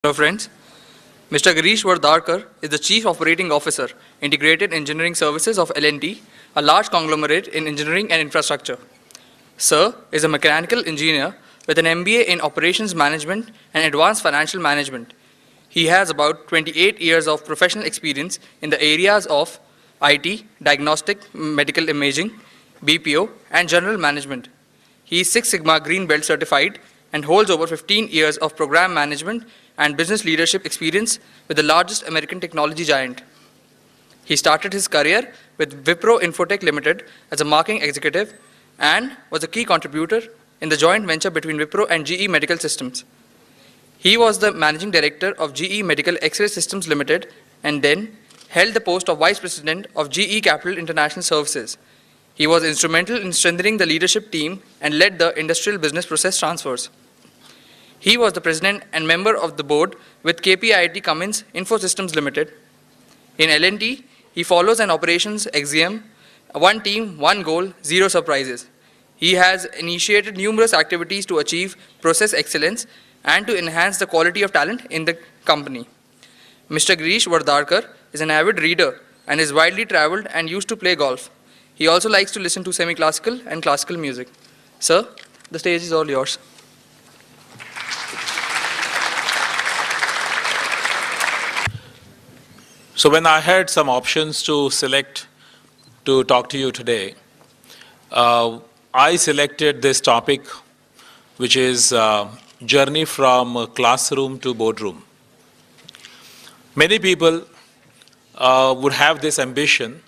Hello friends, Mr. Girish Vardharkar is the Chief Operating Officer, Integrated Engineering Services of L&T, a large conglomerate in engineering and infrastructure. Sir is a mechanical engineer with an MBA in Operations Management and Advanced Financial Management. He has about 28 years of professional experience in the areas of IT, diagnostic, medical imaging, BPO, and general management. He is Six Sigma Green Belt certified and holds over 15 years of program management and business leadership experience with the largest American technology giant. He started his career with Wipro Infotech Limited as a marketing executive and was a key contributor in the joint venture between Wipro and GE Medical Systems. He was the managing director of GE Medical X-ray Systems Limited and then held the post of vice president of GE Capital International Services. He was instrumental in strengthening the leadership team and led the industrial business process transfers. He was the president and member of the board with KPIT Cummins Infosystems Limited. In L&T, he follows an operations axiom, one team, one goal, zero surprises. He has initiated numerous activities to achieve process excellence and to enhance the quality of talent in the company. Mr. Girish Vardharkar is an avid reader and is widely traveled and used to play golf. He also likes to listen to semi-classical and classical music. Sir, the stage is all yours. So when I had some options to select to talk to you today, I selected this topic, which is journey from classroom to boardroom. Many people would have this ambition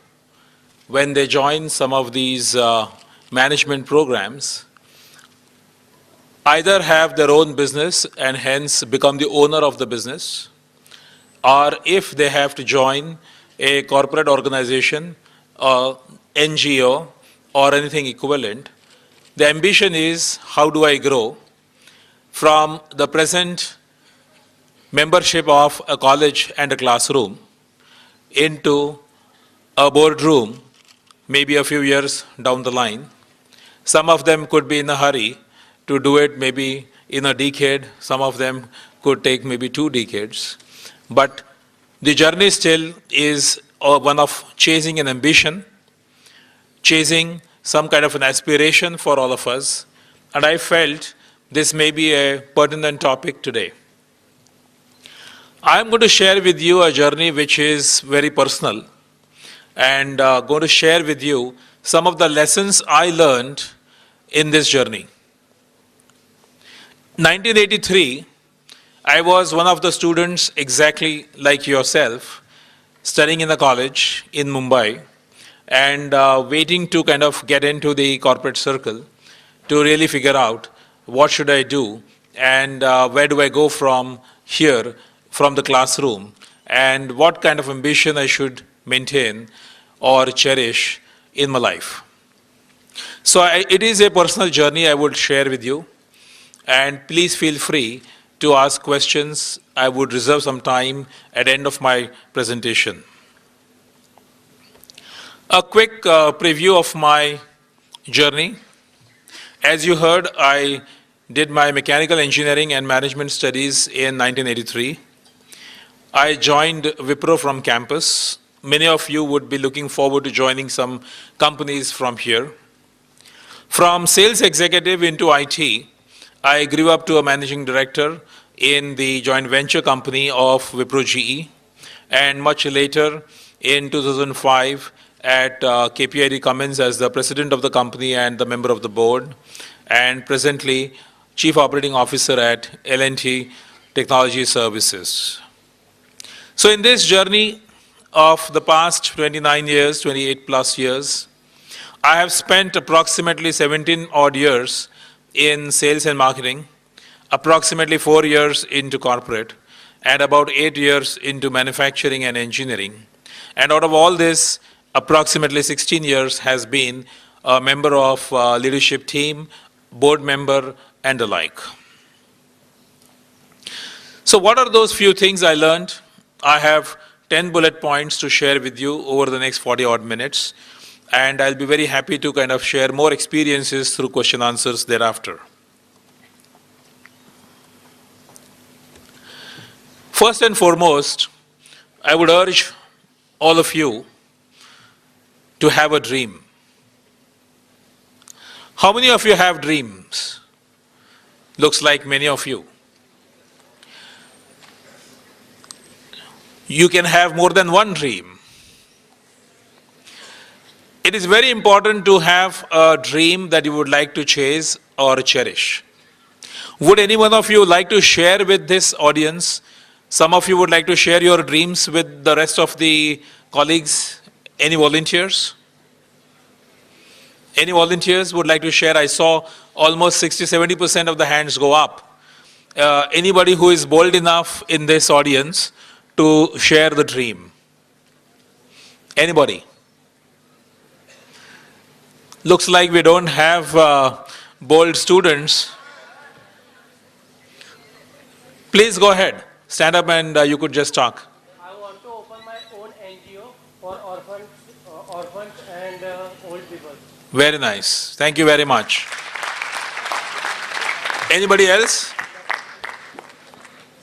when they join some of these management programs, either have their own business and hence become the owner of the business, or if they have to join a corporate organization, NGO, or anything equivalent, the ambition is, how do I grow from the present membership of a college and a classroom into a boardroom, maybe a few years down the line. Some of them could be in a hurry to do it maybe in a decade. Some of them could take maybe 2 decades. But the journey still is one of chasing an ambition, chasing some kind of an aspiration for all of us. And I felt this may be a pertinent topic today. I'm going to share with you a journey which is very personal, and going to share with you some of the lessons I learned in this journey. 1983, I was one of the students exactly like yourself, studying in the college in Mumbai and waiting to kind of get into the corporate circle to really figure out what should I do and where do I go from here, from the classroom, and what kind of ambition I should maintain or cherish in my life. So it is a personal journey I would share with you, and please feel free to ask questions. I would reserve some time at the end of my presentation. A quick preview of my journey. As you heard, I did my mechanical engineering and management studies in 1983. I joined Wipro from campus. Many of you would be looking forward to joining some companies from here. From sales executive into IT, I grew up to a managing director in the joint venture company of Wipro GE, and much later in 2005 at KPIT Cummins as the president of the company and the member of the board, and presently chief operating officer at L&T Technology Services. So in this journey of the past 29 years, 28 plus years, I have spent approximately 17 odd years in sales and marketing, approximately 4 years into corporate, and about 8 years into manufacturing and engineering. And out of all this, approximately 16 years has been a member of leadership team, board member, and the like. So what are those few things I learned? I have 10 bullet points to share with you over the next 40 odd minutes, and I'll be very happy to kind of share more experiences through question answers thereafter. First and foremost, I would urge all of you to have a dream. How many of you have dreams? Looks like many of you. You can have more than one dream. It is very important to have a dream that you would like to chase or cherish. Would any one of you like to share with this audience? Some of you would like to share your dreams with the rest of the colleagues. Any volunteers? Any volunteers would like to share? I saw almost 60-70% of the hands go up. Anybody who is bold enough in this audience to share the dream? Anybody? Looks like we don't have bold students. Please go ahead. Stand up and you could just talk. I want to open my own NGO for orphans and old people. Very nice. Thank you very much. Anybody else?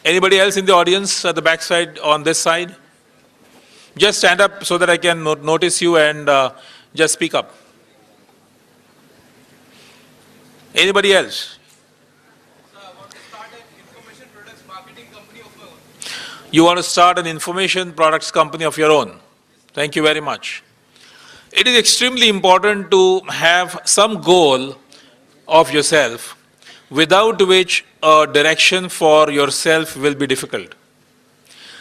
Anybody else in the audience at the back side, on this side? Just stand up so that I can notice you and just speak up. Anybody else? You want to start an information products company of your own. Thank you very much. It is extremely important to have some goal of yourself, without which a direction for yourself will be difficult.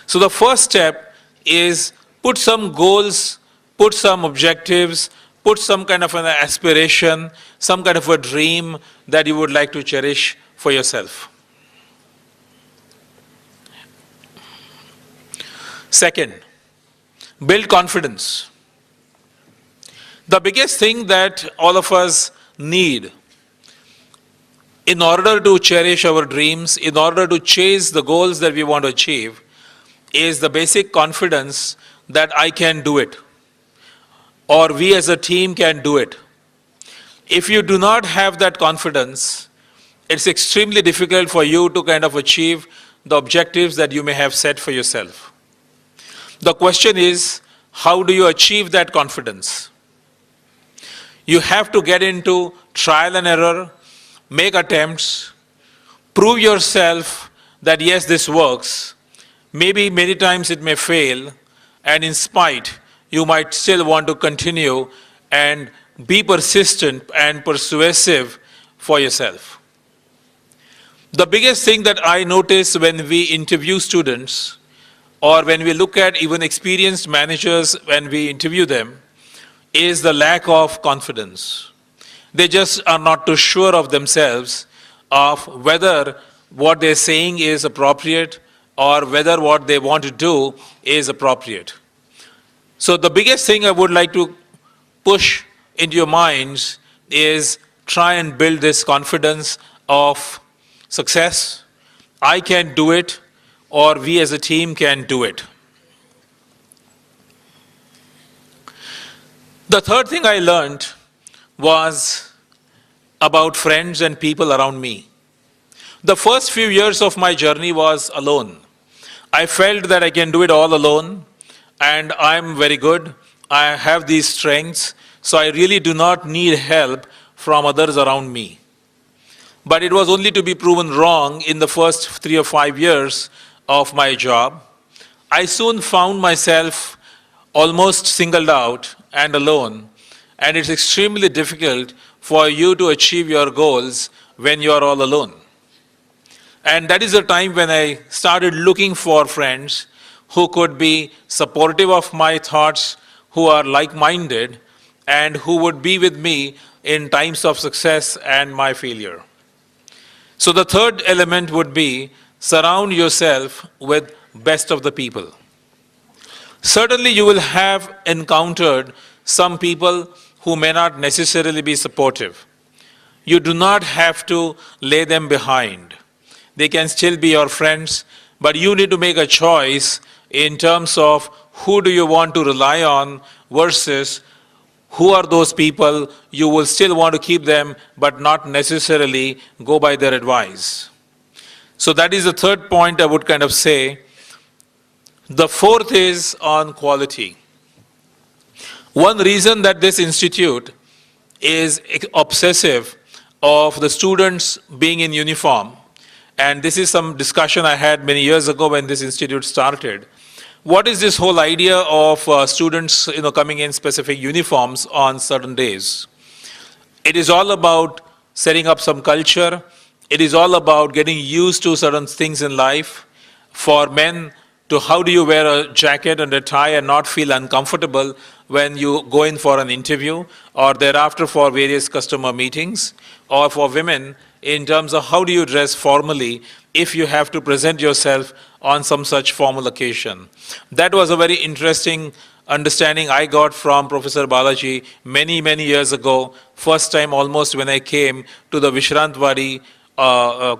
So the first step is put some goals, put some objectives, put some kind of an aspiration, some kind of a dream that you would like to cherish for yourself. Second, build confidence. The biggest thing that all of us need in order to cherish our dreams, in order to chase the goals that we want to achieve, is the basic confidence that I can do it, or we as a team can do it. If you do not have that confidence, it's extremely difficult for you to kind of achieve the objectives that you may have set for yourself. The question is, how do you achieve that confidence? You have to get into trial and error, make attempts, prove yourself that yes, this works. Maybe many times it may fail, and in spite, you might still want to continue and be persistent and persuasive for yourself. The biggest thing that I notice when we interview students, or when we look at even experienced managers when we interview them, is the lack of confidence. They just are not too sure of themselves, of whether what they're saying is appropriate or whether what they want to do is appropriate. So the biggest thing I would like to push into your minds is try and build this confidence of success. I can do it, or we as a team can do it. The third thing I learned was about friends and people around me. The first few years of my journey was alone. I felt that I can do it all alone, and I'm very good. I have these strengths, so I really do not need help from others around me. But it was only to be proven wrong in the first 3 or 5 years of my job. I soon found myself almost singled out and alone, and it's extremely difficult for you to achieve your goals when you're all alone. And that is the time when I started looking for friends who could be supportive of my thoughts, who are like-minded, and who would be with me in times of success and my failure. So the third element would be surround yourself with best of the people. Certainly you will have encountered some people who may not necessarily be supportive. You do not have to lay them behind. They can still be your friends, but you need to make a choice in terms of who do you want to rely on versus who are those people you will still want to keep them but not necessarily go by their advice. So that is the third point I would kind of say. The fourth is on quality. One reason that this institute is obsessive of the students being in uniform, and this is some discussion I had many years ago when this institute started. What is this whole idea of students coming in specific uniforms on certain days? It is all about setting up some culture. It is all about getting used to certain things in life. For men, to how do you wear a jacket and a tie and not feel uncomfortable when you go in for an interview or thereafter for various customer meetings, or for women in terms of how do you dress formally if you have to present yourself on some such formal occasion. That was a very interesting understanding I got from Professor Balaji many, many years ago, first time almost when I came to the Vishrantwadi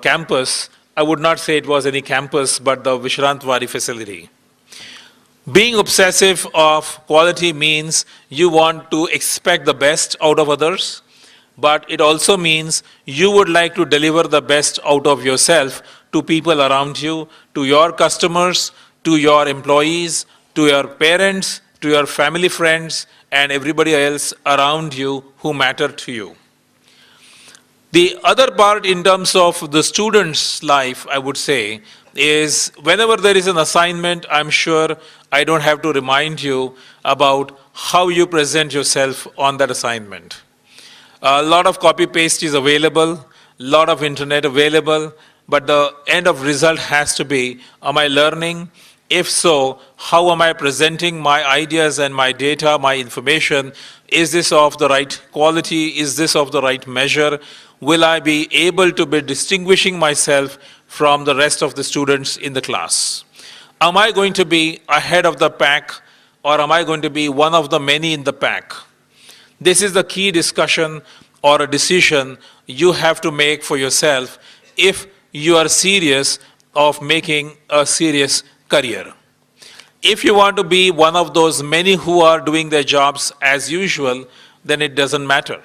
campus. I would not say it was any campus, but the Vishrantwadi facility. Being obsessive of quality means you want to expect the best out of others, but it also means you would like to deliver the best out of yourself to people around you, to your customers, to your employees, to your parents, to your family friends, and everybody else around you who matter to you. The other part in terms of the student's life, I would say, is whenever there is an assignment, I'm sure I don't have to remind you about how you present yourself on that assignment. A lot of copy-paste is available, a lot of internet available, but the end of result has to be, am I learning? If so, how am I presenting my ideas and my data, my information? Is this of the right quality? Is this of the right measure? Will I be able to be distinguishing myself from the rest of the students in the class? Am I going to be ahead of the pack, or am I going to be one of the many in the pack? This is the key discussion or a decision you have to make for yourself if you are serious of making a serious career. If you want to be one of those many who are doing their jobs as usual, then it doesn't matter.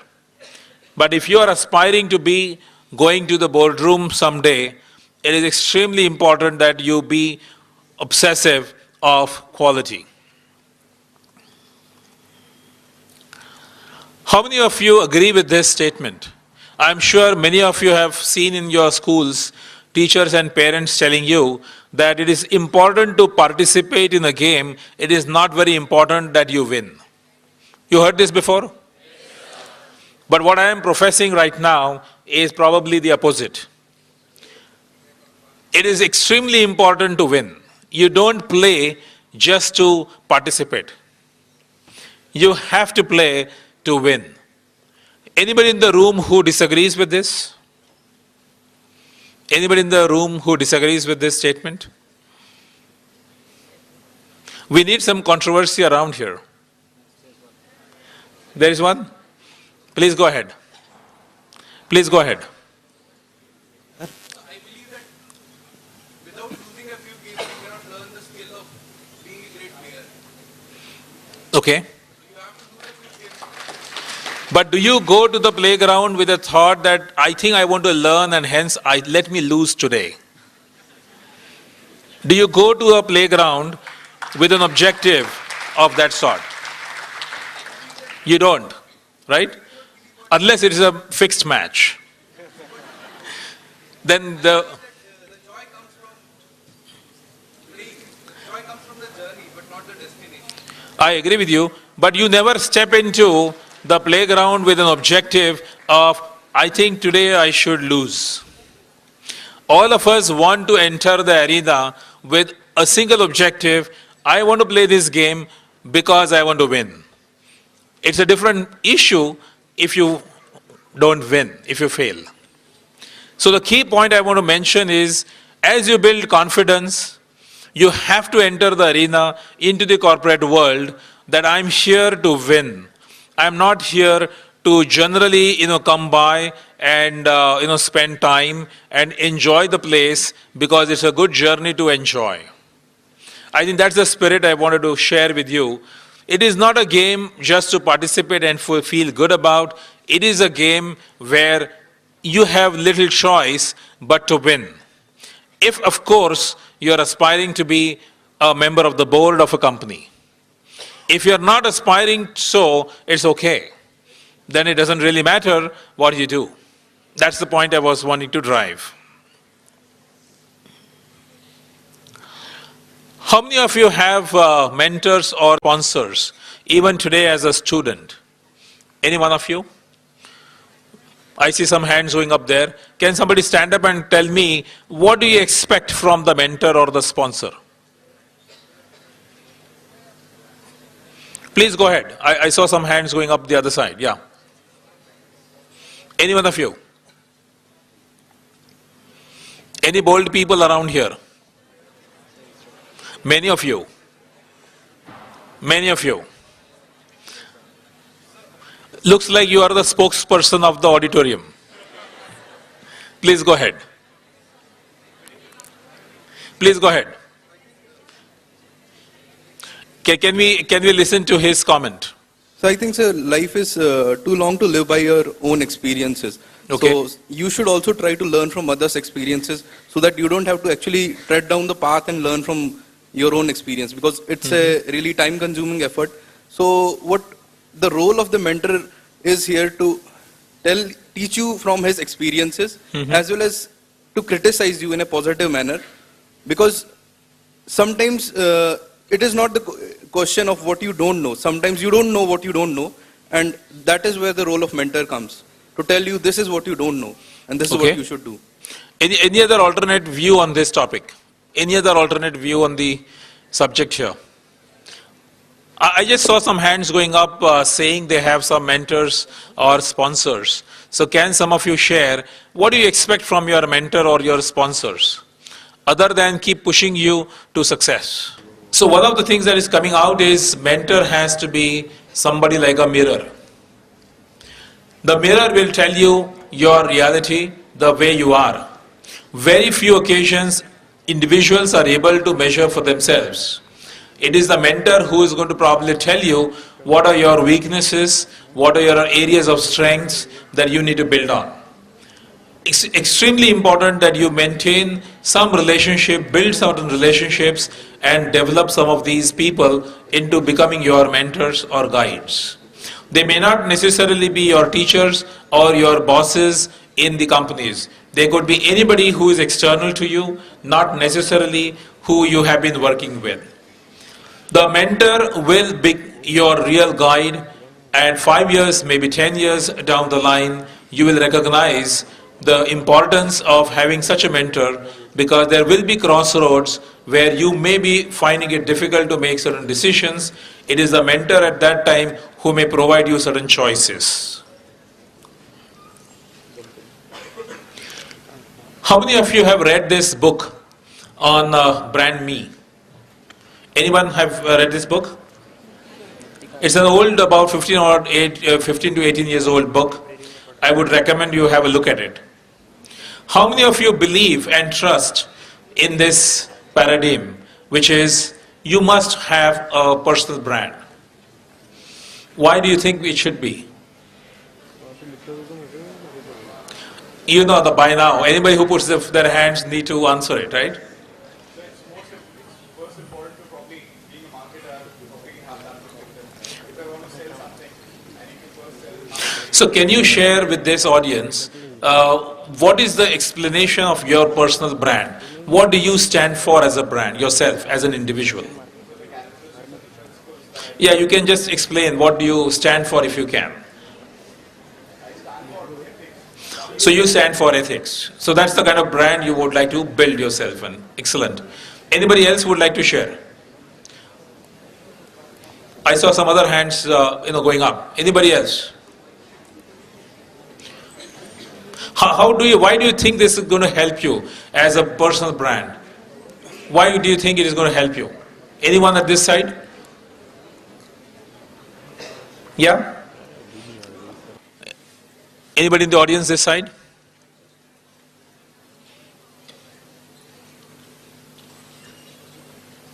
But if you are aspiring to be going to the boardroom someday, it is extremely important that you be obsessive of quality. How many of you agree with this statement? I'm sure many of you have seen in your schools teachers and parents telling you that it is important to participate in a game. It is not very important that you win. You heard this before? But what I am professing right now is probably the opposite. It is extremely important to win. You don't play just to participate. You have to play to win. Anybody in the room who disagrees with this? Anybody in the room who disagrees with this statement? We need some controversy around here. There is one? Please go ahead. Please go ahead. I believe that without losing a few games, you cannot learn the skill of being a great player. Okay. You have to lose a few games. But do you go to the playground with a thought that I think I want to learn and hence let me lose today? Do you go to a playground with an objective of that sort? You don't, right? Unless it is a fixed match. Then the joy comes from playing. Joy comes from the journey, but not the destination. I agree with you, but you never step into the playground with an objective of, I think today I should lose. All of us want to enter the arena with a single objective. I want to play this game because I want to win. It's a different issue if you don't win, if you fail. So the key point I want to mention is, as you build confidence, you have to enter the arena into the corporate world that I'm here to win. I'm not here to generally, come by and, spend time and enjoy the place because it's a good journey to enjoy. I think that's the spirit I wanted to share with you. It is not a game just to participate and feel good about. It is a game where you have little choice but to win. If, of course, you're aspiring to be a member of the board of a company. If you're not aspiring so, it's okay. Then it doesn't really matter what you do. That's the point I was wanting to drive. How many of you have mentors or sponsors, even today as a student? Any one of you? I see some hands going up there. Can somebody stand up and tell me, what do you expect from the mentor or the sponsor? Please go ahead. I saw some hands going up the other side. Yeah. Any one of you? Any bold people around here? Many of you. Many of you. Looks like you are the spokesperson of the auditorium. Please go ahead. Please go ahead. Can we listen to his comment? So I think, sir, life is too long to live by your own experiences. Okay. So you should also try to learn from others' experiences so that you don't have to actually tread down the path and learn from your own experience, because it's a really time-consuming effort. So what the role of the mentor is here to teach you from his experiences as well as to criticize you in a positive manner, because sometimes it is not the question of what you don't know. Sometimes you don't know what you don't know, and that is where the role of mentor comes, to tell you this is what you don't know and this is Okay. what you should do. Any other alternate view on this topic? Any other alternate view on the subject here? I just saw some hands going up saying they have some mentors or sponsors. So can some of you share, what do you expect from your mentor or your sponsors, other than keep pushing you to success? So one of the things that is coming out is mentor has to be somebody like a mirror. The mirror will tell you your reality the way you are. Very few occasions individuals are able to measure for themselves. It is the mentor who is going to probably tell you what are your weaknesses, what are your areas of strengths that you need to build on. It's extremely important that you maintain some relationship, build certain relationships, and develop some of these people into becoming your mentors or guides. They may not necessarily be your teachers or your bosses in the companies. They could be anybody who is external to you, not necessarily who you have been working with. The mentor will be your real guide, and 5 years, maybe 10 years down the line, you will recognize the importance of having such a mentor, because there will be crossroads where you may be finding it difficult to make certain decisions. It is the mentor at that time who may provide you certain choices. How many of you have read this book on Brand Me? Anyone have read this book? It's an old, about 15 to 18 years old book. I would recommend you have a look at it. How many of you believe and trust in this paradigm, which is you must have a personal brand? Why do you think it should be? You know the by now. Anybody who puts their hands need to answer it, right? First important to probably being a marketer, probably have that perspective. If I want to sell something, I need to first sell marketing. So can you share with this audience, what is the explanation of your personal brand? What do you stand for as a brand, yourself, as an individual? Yeah, you can just explain what do you stand for if you can. So you stand for ethics. So that's the kind of brand you would like to build yourself in. Excellent. Anybody else would like to share? I saw some other hands going up. Anybody else? Why do you think this is going to help you as a personal brand? Why do you think it is going to help you? Anyone at this side? Yeah? Anybody in the audience this side?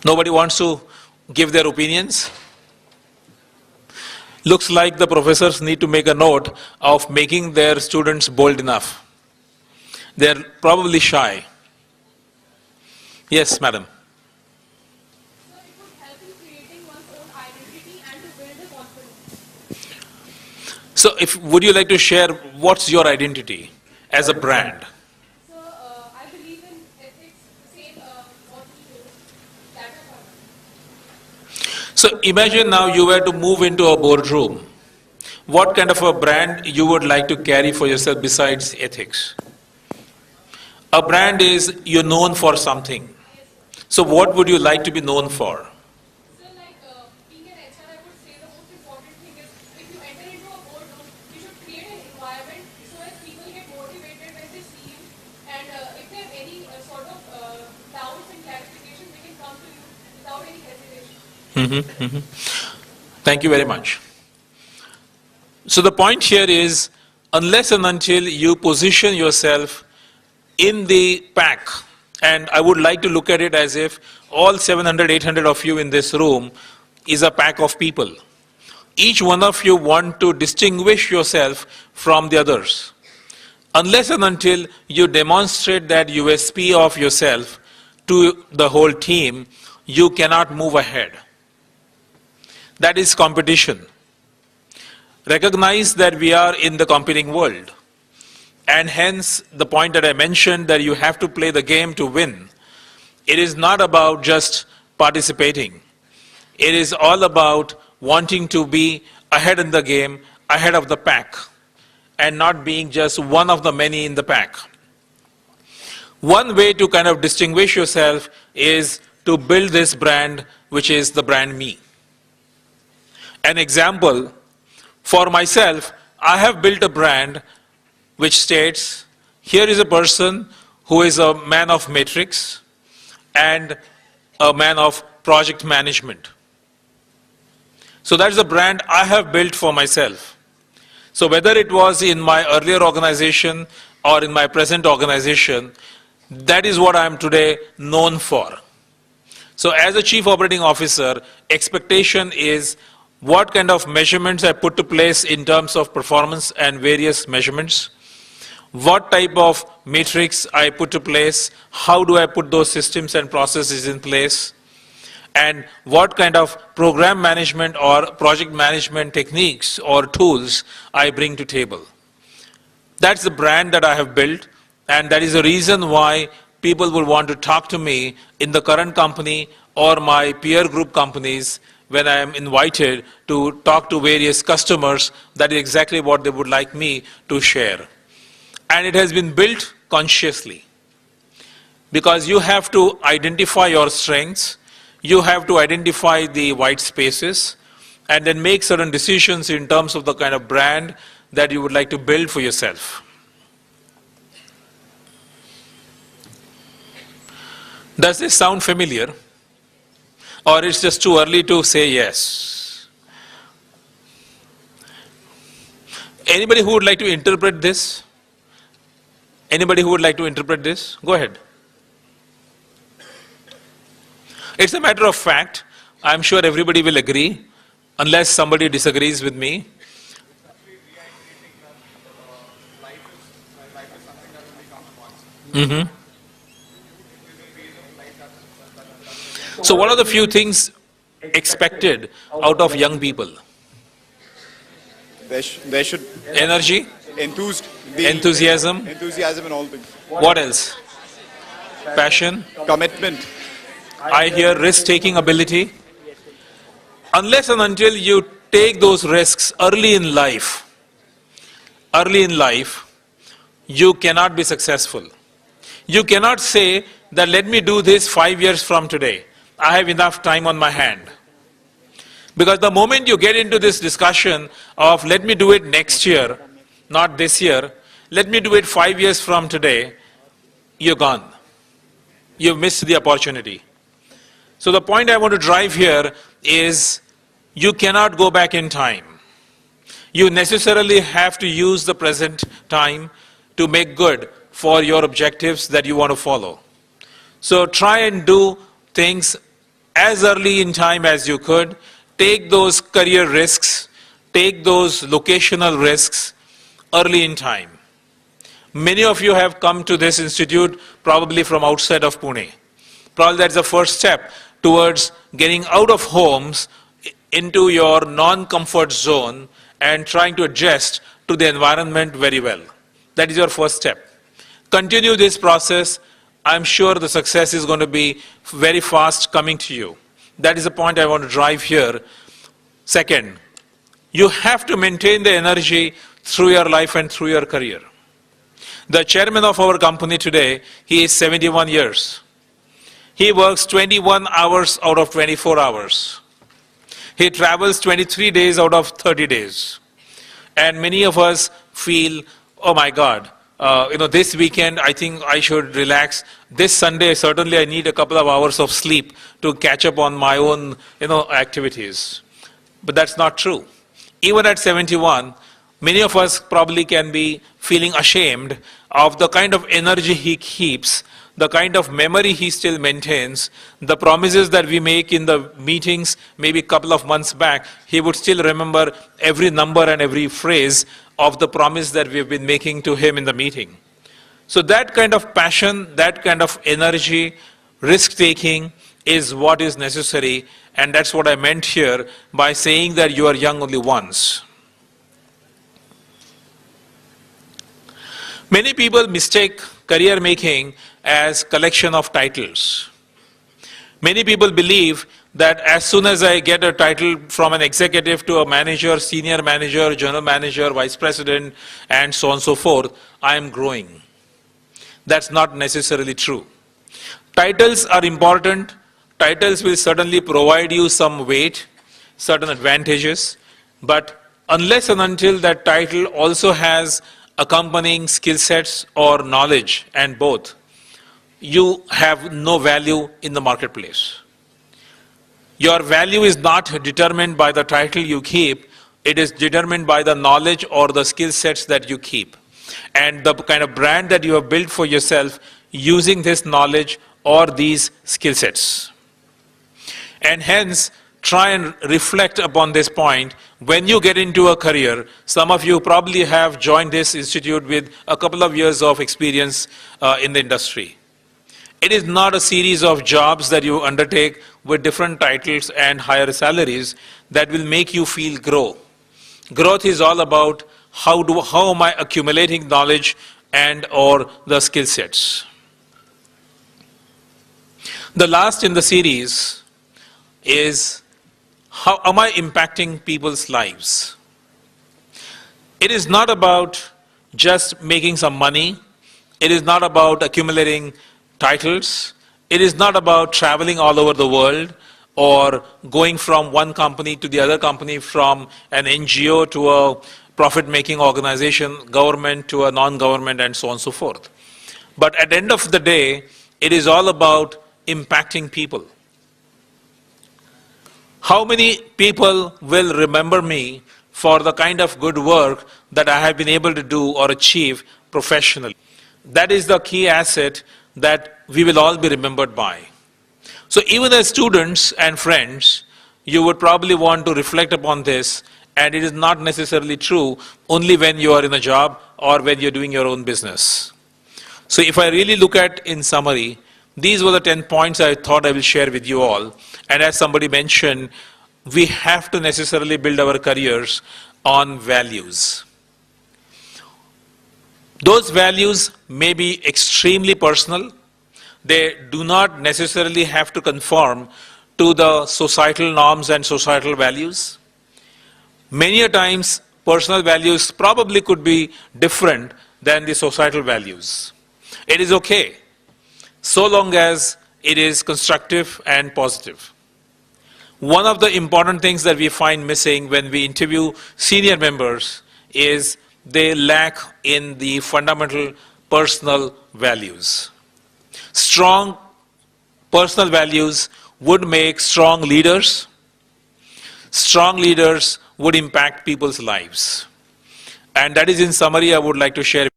Nobody wants to give their opinions? Looks like the professors need to make a note of making their students bold enough. They're probably shy. Yes, madam. So would you like to share what's your identity as a brand? So I believe in ethics, same what we do, that is all. So imagine now you were to move into a boardroom. What kind of a brand you would like to carry for yourself besides ethics? A brand is you're known for something. So what would you like to be known for? So like being an HR, I would say the most important thing is if you enter into a boardroom, you should create an environment so as people get motivated when they see you, and if they have any sort of doubts and clarifications, they can come to you without any hesitation. Thank you very much. So the point here is, unless and until you position yourself in the pack, and I would like to look at it as if all 700, 800 of you in this room is a pack of people. Each one of you want to distinguish yourself from the others. Unless and until you demonstrate that USP of yourself to the whole team, you cannot move ahead. That is competition. Recognize that we are in the competing world. And hence the point that I mentioned, that you have to play the game to win. It is not about just participating. It is all about wanting to be ahead in the game, ahead of the pack, and not being just one of the many in the pack. One way to kind of distinguish yourself is to build this brand, which is the brand me. An example, for myself, I have built a brand which states, here is a person who is a man of matrix and a man of project management. So that's the brand I have built for myself. So whether it was in my earlier organization or in my present organization, that is what I am today known for. So as a Chief Operating Officer, expectation is what kind of measurements I put to place in terms of performance and various measurements, what type of matrix I put to place, how do I put those systems and processes in place, and what kind of program management or project management techniques or tools I bring to table. That's the brand that I have built, and that is the reason why people will want to talk to me in the current company or my peer group companies when I am invited to talk to various customers. That is exactly what they would like me to share. And it has been built consciously, because you have to identify your strengths, you have to identify the white spaces, and then make certain decisions in terms of the kind of brand that you would like to build for yourself. Does this sound familiar? Or it's just too early to say yes? Anybody who would like to interpret this? Anybody who would like to interpret this? Go ahead. It's a matter of fact. I'm sure everybody will agree, unless somebody disagrees with me. Mm-hmm. So what are the few things expected out of young people? There should Energy, enthusiasm, and all things. what else? Passion, Commitment. I hear risk-taking ability. Unless and until you take those risks early in life, you cannot be successful. You cannot say that let me do this 5 years from today. I have enough time on my hand. Because the moment you get into this discussion of let me do it next year, not this year, let me do it 5 years from today, you're gone. You've missed the opportunity. So the point I want to drive here is you cannot go back in time. You necessarily have to use the present time to make good for your objectives that you want to follow. So try and do things as early in time as you could. Take those career risks, take those locational risks early in time. Many of you have come to this institute probably from outside of Pune. Probably that's the first step towards getting out of homes into your non-comfort zone and trying to adjust to the environment very well. That is your first step. Continue this process. I'm sure the success is going to be very fast coming to you. That is the point I want to drive here. Second, you have to maintain the energy through your life and through your career. The chairman of our company today, he is 71 years. He works 21 hours out of 24 hours. He travels 23 days out of 30 days. And many of us feel, oh my God, this weekend I think I should relax. This Sunday, certainly I need a couple of hours of sleep to catch up on my own, activities. But that's not true. Even at 71, many of us probably can be feeling ashamed of the kind of energy he keeps, the kind of memory he still maintains, the promises that we make in the meetings maybe a couple of months back, he would still remember every number and every phrase of the promise that we've been making to him in the meeting. So that kind of passion, that kind of energy, risk-taking is what is necessary, and that's what I meant here by saying that you are young only once. Many people mistake career making as collection of titles. Many people believe that as soon as I get a title from an executive to a manager, senior manager, general manager, vice president, and so on and so forth, I am growing. That's not necessarily true. Titles are important. Titles will certainly provide you some weight, certain advantages, but unless and until that title also has accompanying skill sets or knowledge, and both, you have no value in the marketplace. Your value is not determined by the title you keep, it is determined by the knowledge or the skill sets that you keep, and the kind of brand that you have built for yourself using this knowledge or these skill sets. And hence, try and reflect upon this point when you get into a career. Some of you probably have joined this institute with a couple of years of experience in the industry. It is not a series of jobs that you undertake with different titles and higher salaries that will make you feel grow. Growth is all about how am I accumulating knowledge and or the skill sets. The last in the series is how am I impacting people's lives? It is not about just making some money. It is not about accumulating titles. It is not about traveling all over the world or going from one company to the other company, from an NGO to a profit-making organization, government to a non-government, and so on and so forth. But at the end of the day, it is all about impacting people. How many people will remember me for the kind of good work that I have been able to do or achieve professionally? That is the key asset that we will all be remembered by. So even as students and friends, you would probably want to reflect upon this, and it is not necessarily true only when you are in a job or when you're doing your own business. So if I really look at, in summary, these were the 10 points I thought I will share with you all. And as somebody mentioned, we have to necessarily build our careers on values. Those values may be extremely personal. They do not necessarily have to conform to the societal norms and societal values. Many a times, personal values probably could be different than the societal values. It is okay, so long as it is constructive and positive. One of the important things that we find missing when we interview senior members is they lack in the fundamental personal values. Strong personal values would make strong leaders. Strong leaders would impact people's lives. And that is, in summary, I would like to share